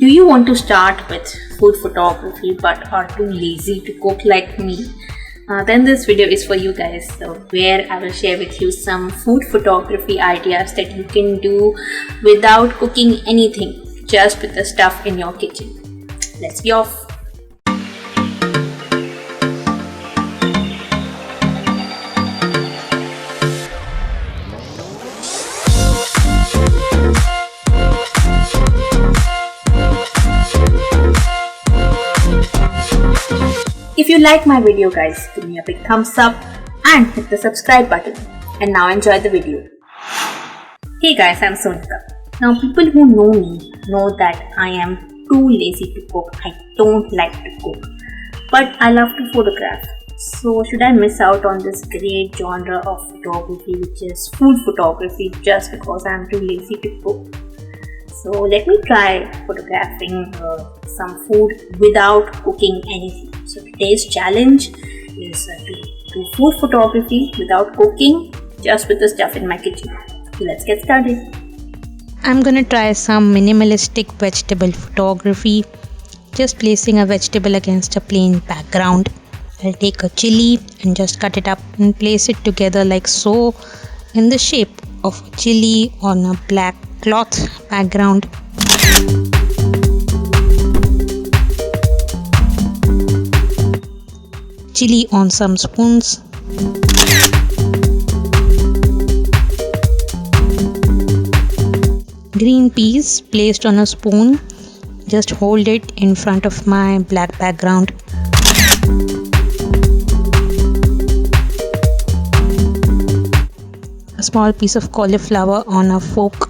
Do you want to start with food photography but are too lazy to cook like me? Then this video is for you guys, so where I will share with you some food photography ideas that you can do without cooking anything, just with the stuff in your kitchen. Let's be off. If you like my video guys, give me a big thumbs up and hit the subscribe button. And now enjoy the video. Hey guys, I'm Sonika. Now people who know me know that I am too lazy to cook. I don't like to cook. But I love to photograph. So should I miss out on this great genre of photography, which is food photography, just because I'm too lazy to cook? So let me try photographing some food without cooking anything. So today's challenge is to do food photography without cooking, just with the stuff in my kitchen. So let's get started. I'm gonna try some minimalistic vegetable photography. Just placing a vegetable against a plain background. I'll take a chili and just cut it up and place it together like so in the shape of a chili on a black cloth background. Chili on some spoons. Green peas placed on a spoon. Just hold it in front of my black background. A small piece of cauliflower on a fork.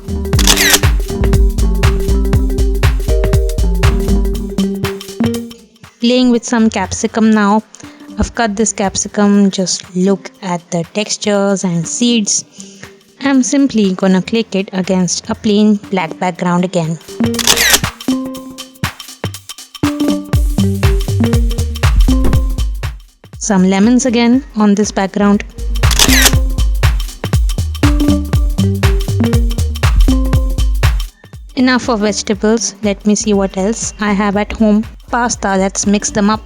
Playing with some capsicum now. I've cut this capsicum, just look at the textures and seeds. I'm simply gonna click it against a plain black background again. Some lemons again on this background. Enough of vegetables, let me see what else I have at home. Pasta, let's mix them up.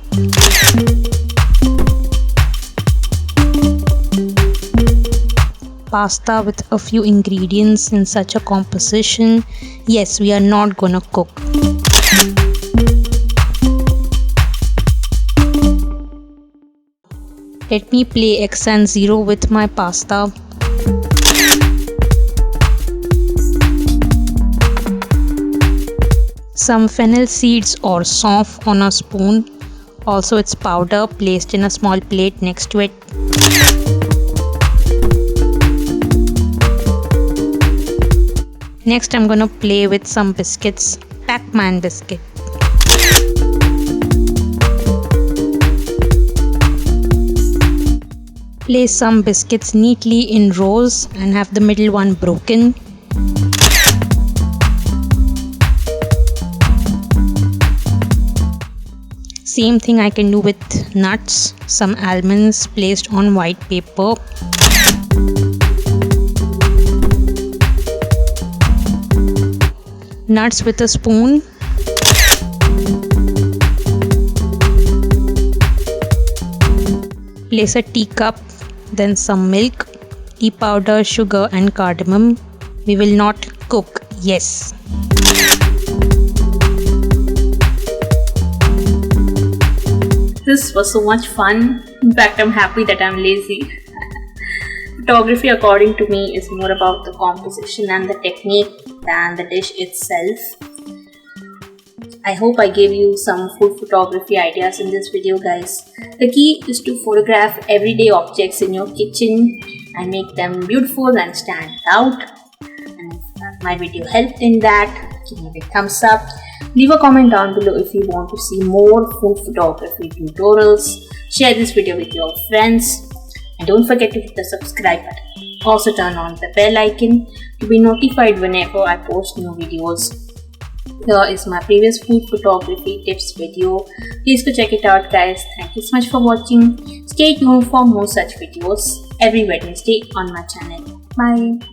Pasta with a few ingredients in such a composition. Yes, we are not gonna cook. Let me play X and 0 with my pasta. Some fennel seeds or saunf on a spoon. Also its powder placed in a small plate next to it. Next I'm gonna play with some biscuits. Pac-Man biscuit. Place some biscuits neatly in rows and have the middle one broken. Same thing I can do with nuts. Some almonds placed on white paper. Nuts with a spoon. Place a teacup, then some milk, tea powder, sugar and cardamom. We will not cook, yes. This was so much fun. In fact, I'm happy that I'm lazy. Photography, according to me, is more about the composition and the technique than the dish itself. I hope I gave you some food photography ideas in this video guys. The key is to photograph everyday objects in your kitchen and make them beautiful and stand out. And if my video helped in that, give me a big thumbs up. Leave a comment down below if you want to see more food photography tutorials. Share this video with your friends. And don't forget to hit the subscribe button. Also turn on the bell icon to be notified whenever I post new videos. Here is my previous food photography tips video. Please go check it out guys. Thank you so much for watching. Stay tuned for more such videos every Wednesday on my channel. Bye.